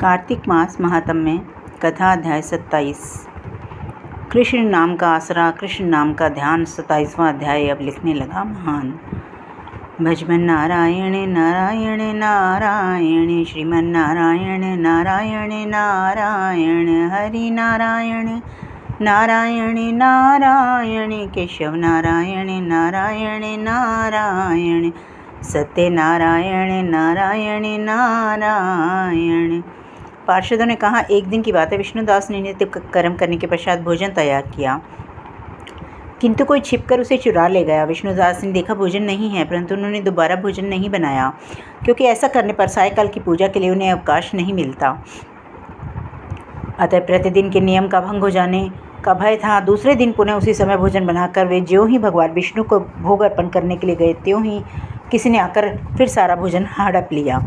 कार्तिक मास महात्म्य कथा अध्याय 27। कृष्ण नाम का आसरा, कृष्ण नाम का ध्यान। 27वां अध्याय अब लिखने लगा महान। भजमन नारायण नारायण नारायण, श्रीमन नारायण नारायण नारायण, हरि नारायण नारायण नारायण, केशव नारायण नारायण नारायण, सत्य नारायण नारायण नारायण। पार्षदों ने कहा, एक दिन की बात है। विष्णुदास ने नित्य कर्म करने के पश्चात भोजन तैयार किया, किंतु कोई छिपकर उसे चुरा ले गया। विष्णुदास ने देखा भोजन नहीं है, परंतु उन्होंने दोबारा भोजन नहीं बनाया, क्योंकि ऐसा करने पर सायकाल की पूजा के लिए उन्हें अवकाश नहीं मिलता। अतः प्रतिदिन के नियम का भंग हो जाने का भय था। दूसरे दिन पुनः उसी समय भोजन बनाकर वे ज्यों ही भगवान विष्णु को भोग अर्पण करने के लिए गए, त्यों ही किसी ने आकर फिर सारा भोजन हड़प लिया।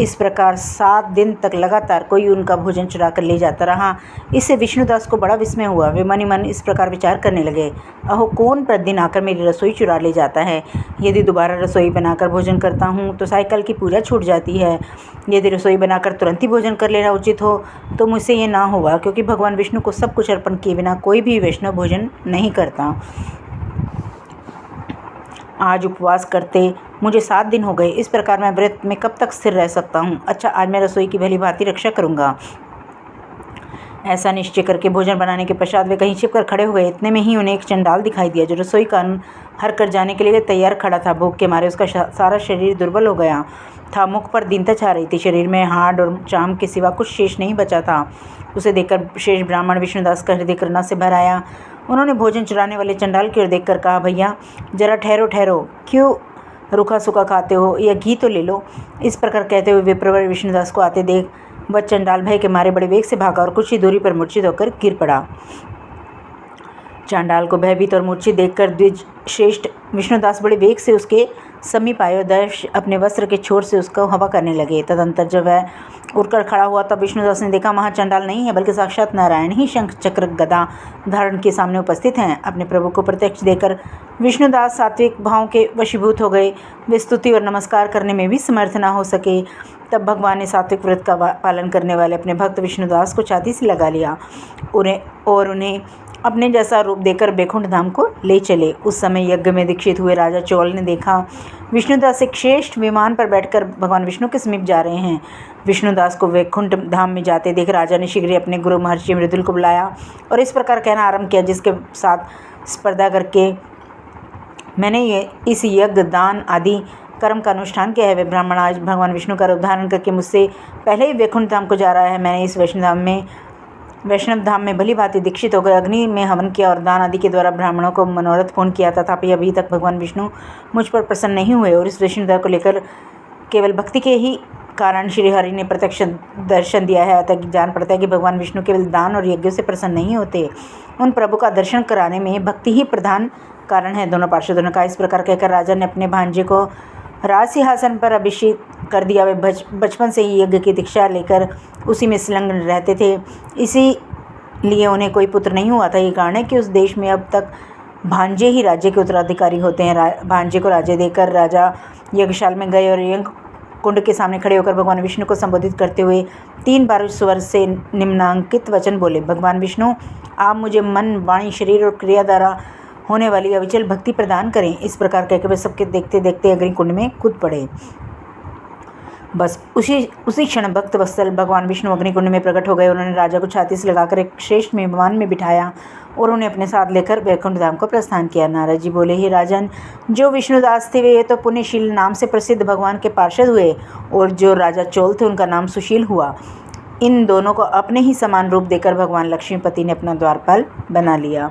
इस प्रकार 7 दिन तक लगातार कोई उनका भोजन चुरा कर ले जाता रहा। इससे विष्णुदास को बड़ा विस्मय हुआ। वे मन ही मन इस प्रकार विचार करने लगे, अहो, कौन प्रतिदिन आकर मेरी रसोई चुरा ले जाता है? यदि दोबारा रसोई बनाकर भोजन करता हूँ तो सायकाल की पूजा छूट जाती है। यदि रसोई बनाकर तुरंत ही भोजन कर लेना उचित हो तो मुझसे ये ना हुआ, क्योंकि भगवान विष्णु को सब कुछ अर्पण किए बिना कोई भी वैष्णव भोजन नहीं करता। आज उपवास करते मुझे 7 दिन हो गए। इस प्रकार मैं व्रत में कब तक स्थिर रह सकता हूँ? अच्छा, आज मैं रसोई की भली भांति रक्षा करूँगा। ऐसा निश्चय करके भोजन बनाने के पश्चात वे कहीं छिपकर खड़े हो गए। इतने में ही उन्हें एक चंडाल दिखाई दिया, जो रसोई का हर कर जाने के लिए तैयार खड़ा था। भूख के मारे उसका सारा शरीर दुर्बल हो गया था। मुख पर दीनता छा रही थी। शरीर में हाड़ और चाम के सिवा कुछ शेष नहीं बचा था। उसे देखकर शेष ब्राह्मण विष्णुदास का हृदय करुणा से भर आया। उन्होंने भोजन चुराने वाले चंडाल की ओर देखकर कहा, भैया जरा ठहरो ठहरो, क्यों रूखा सूखा खाते हो? यह घी तो ले लो। इस प्रकार कहते हुए विप्रवर विष्णुदास को आते देख वह चंडाल भय के मारे बड़े वेग से भागा और कुछ ही दूरी पर मूर्छित होकर गिर पड़ा। चांडाल को भयभीत और मूर्छित देखकर द्विज श्रेष्ठ विष्णुदास बड़े वेग से उसके समीप आए और दर्श अपने वस्त्र के छोर से उसको हवा करने लगे। तदंतर जब वह उठकर खड़ा हुआ तब विष्णुदास ने देखा वहाँ चंडाल नहीं है, बल्कि साक्षात नारायण ही शंख चक्र गदा धारण के सामने उपस्थित हैं। अपने प्रभु को प्रत्यक्ष देकर विष्णुदास सात्विक भाव के वशीभूत हो गए। वे स्तुति और नमस्कार करने में भी समर्थ न हो सके। तब भगवान ने सात्विक व्रत का पालन करने वाले अपने भक्त विष्णुदास को छाती से लगा लिया उन्हें अपने जैसा रूप देकर बैकुंठ धाम को ले चले। उस समय यज्ञ में दीक्षित हुए राजा चोल ने देखा विष्णुदास एक श्रेष्ठ विमान पर बैठकर भगवान विष्णु के समीप जा रहे हैं। विष्णुदास को बैकुंठ धाम में जाते देख राजा ने शीघ्र अपने गुरु महर्षि मृदुल को बुलाया और इस प्रकार कहना आरंभ किया, जिसके साथ स्पर्धा करके मैंने इस यज्ञ दान आदि कर्म का अनुष्ठान किया है। वे ब्राह्मण आज भगवान विष्णु का रूप धारण करके मुझसे पहले ही बैकुंठ धाम को जा रहा है। मैंने इस वैष्णव धाम में भली भांति दीक्षित हो गए, अग्नि में हवन किया और दान आदि के द्वारा ब्राह्मणों को मनोरथ पूर्ण किया। तथापि अभी तक भगवान विष्णु मुझ पर प्रसन्न नहीं हुए और इस विष्णुदा को लेकर केवल भक्ति के ही कारण श्री हरि ने प्रत्यक्ष दर्शन दिया है। अतः जान पड़ता है कि भगवान विष्णु केवल दान और यज्ञों से प्रसन्न नहीं होते, उन प्रभु का दर्शन कराने में भक्ति ही प्रधान कारण है। दोनों पार्षदों ने कहा। इस प्रकार कहकर राजा ने अपने भांजे को राज सिंहासन पर अभिषेक कर दिया। वे बचपन से ही यज्ञ की दीक्षा लेकर उसी में संलग्न रहते थे, इसीलिए उन्हें कोई पुत्र नहीं हुआ था। ये कारण है कि उस देश में अब तक भांजे ही राज्य के उत्तराधिकारी होते हैं। भांजे को राज्य देकर राजा यज्ञशाल में गए और यज्ञ कुंड के सामने खड़े होकर भगवान विष्णु को संबोधित करते हुए 3 बार स्वर से निम्नांकित वचन बोले, भगवान विष्णु, आप मुझे मन, वाणी, शरीर और क्रिया द्वारा होने वाली अविचल भक्ति प्रदान करें। इस प्रकार कहकर वे सबके देखते देखते अग्निकुंड में कूद पड़े। बस उसी क्षण भक्त वत्सल भगवान विष्णु अग्निकुंड में प्रकट हो गए। उन्होंने राजा को छाती से लगाकर एक श्रेष्ठ विमान में बिठाया और उन्हें अपने साथ लेकर बैकुंठ धाम को प्रस्थान किया। नारद जी बोले, ही राजन, जो विष्णुदास थे वे तो पुण्यशील नाम से प्रसिद्ध भगवान के पार्षद हुए और जो राजा चोल थे उनका नाम सुशील हुआ। इन दोनों को अपने ही समान रूप देकर भगवान लक्ष्मीपति ने अपना द्वारपाल बना लिया।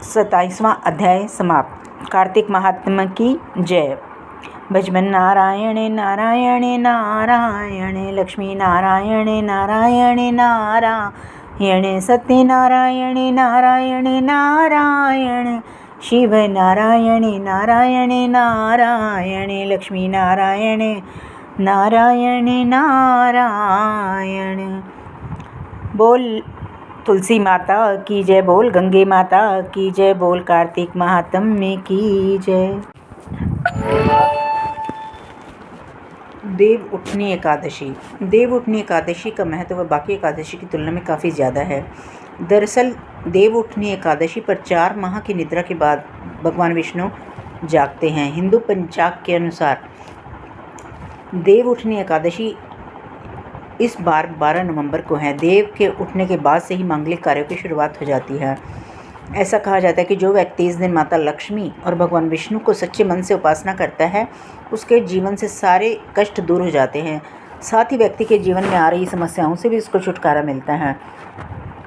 27वां अध्याय समाप्त। कार्तिक महात्म्य की जय। भजमन नारायण नारायण नारायण, लक्ष्मी नारायण नारायण नारायण, सत्य नारायण नारायण नारायण, शिव नारायण नारायण नारायण, लक्ष्मी नारायण नारायण नारायण। बोल तुलसी माता की जय, बोल गंगे माता की जय, बोल कार्तिक महात्म्य की जय। देव उठनी एकादशी। देव उठनी एकादशी का महत्व बाकी एकादशी की तुलना में काफ़ी ज़्यादा है। दरअसल देव उठनी एकादशी पर 4 माह की निद्रा के बाद भगवान विष्णु जागते हैं। हिंदू पंचांग के अनुसार देव उठनी एकादशी इस बार 12 नवंबर को है। देव के उठने के बाद से ही मांगलिक कार्यों की शुरुआत हो जाती है। ऐसा कहा जाता है कि जो व्यक्ति इस दिन माता लक्ष्मी और भगवान विष्णु को सच्चे मन से उपासना करता है, उसके जीवन से सारे कष्ट दूर हो जाते हैं। साथ ही व्यक्ति के जीवन में आ रही समस्याओं से भी उसको छुटकारा मिलता है।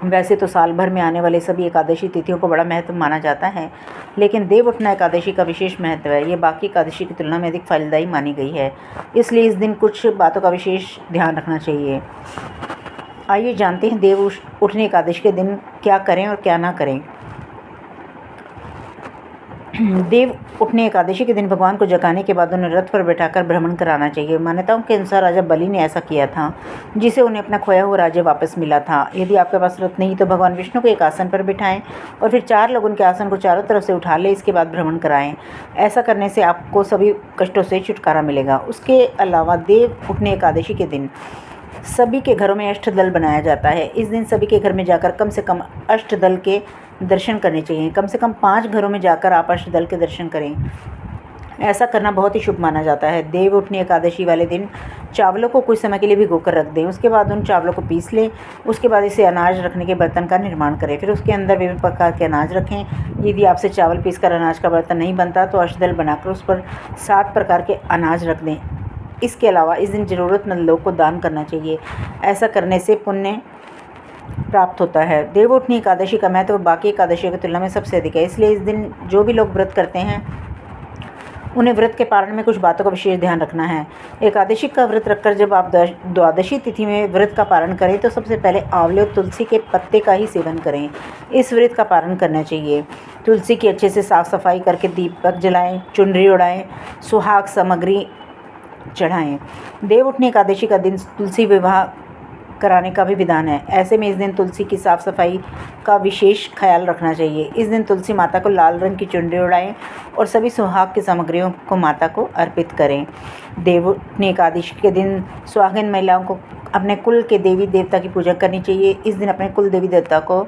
वैसे तो साल भर में आने वाले सभी एकादशी तिथियों को बड़ा महत्व माना जाता है, लेकिन देव उठना एकादशी का विशेष महत्व है। ये बाकी एकादशी की तुलना में अधिक फलदायी मानी गई है, इसलिए इस दिन कुछ बातों का विशेष ध्यान रखना चाहिए। आइए जानते हैं देव उठनी एकादशी के दिन क्या करें और क्या ना करें। देव उठनी एकादशी के दिन भगवान को जगाने के बाद उन्हें रथ पर बैठाकर भ्रमण कराना चाहिए। मान्यताओं के अनुसार राजा बलि ने ऐसा किया था, जिसे उन्हें अपना खोया हुआ राज्य वापस मिला था। यदि आपके पास रथ नहीं तो भगवान विष्णु को एक आसन पर बिठाएं और फिर 4 लोग उनके आसन को चारों तरफ से उठा लें। इसके बाद भ्रमण कराएं। ऐसा करने से आपको सभी कष्टों से छुटकारा मिलेगा। उसके अलावा देव उठनी एकादशी के दिन सभी के घरों में अष्टदल बनाया जाता है। इस दिन सभी के घर में जाकर कम से कम अष्टदल के दर्शन करने चाहिए। कम से कम 5 घरों में जाकर आप अष्टदल के दर्शन करें। ऐसा करना बहुत ही शुभ माना जाता है। देव उठनी एकादशी वाले दिन चावलों को कुछ समय के लिए भिगोकर रख दें। उसके बाद उन चावलों को पीस लें। उसके बाद इसे अनाज रखने के बर्तन का निर्माण करें। फिर उसके अंदर विभिन्न प्रकार के अनाज रखें। यदि आपसे चावल पीसकर अनाज का बर्तन नहीं बनता तो अष्टदल बनाकर उस पर 7 प्रकार के अनाज रख दें। इसके अलावा इस दिन ज़रूरतमंद लोगों को दान करना चाहिए। ऐसा करने से पुण्य प्राप्त होता है। देव उठनी एकादशी का महत्व बाकी एकादशियों की तुलना में सबसे अधिक है, इसलिए इस दिन जो भी लोग व्रत करते हैं उन्हें व्रत के पालन में कुछ बातों का विशेष ध्यान रखना है। एकादशी का व्रत रखकर जब आप द्वादशी तिथि में व्रत का पालन करें तो सबसे पहले आंवले और तुलसी के पत्ते का ही सेवन करें। इस व्रत का पालन करना चाहिए। तुलसी की अच्छे से साफ़ सफाई करके दीपक जलाएँ, चुनरी उड़ाएँ, सुहाग सामग्री चढ़ाएं। देव उठनी एकादशी का दिन तुलसी विवाह कराने का भी विधान है। ऐसे में इस दिन तुलसी की साफ़ सफाई का विशेष ख्याल रखना चाहिए। इस दिन तुलसी माता को लाल रंग की चुनरी उड़ाएं और सभी सुहाग की सामग्रियों को माता को अर्पित करें। देव उठनी एकादशी के दिन सुहागिन महिलाओं को अपने कुल के देवी देवता की पूजा करनी चाहिए। इस दिन अपने कुल देवी देवता को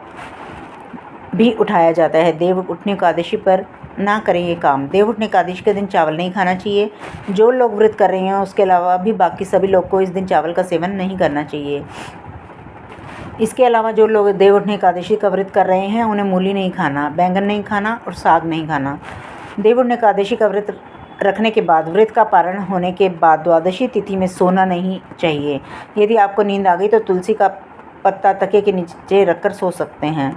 भी उठाया जाता है। देव उठनी एकादशी पर ना करें ये काम। देव उठनी एकादशी के दिन चावल नहीं खाना चाहिए। जो लोग व्रत कर रहे हैं उसके अलावा भी बाकी सभी लोग को इस दिन चावल का सेवन नहीं करना चाहिए। इसके अलावा जो लोग देव उठनी एकादशी का व्रत कर रहे हैं उन्हें मूली नहीं खाना, बैंगन नहीं खाना और साग नहीं खाना। देव उठनी एकादशी का व्रत रखने के बाद व्रत का पारण होने के बाद द्वादशी तिथि में सोना नहीं चाहिए। यदि आपको नींद आ गई तो तुलसी का पत्ता तकिए के नीचे रखकर सो सकते हैं।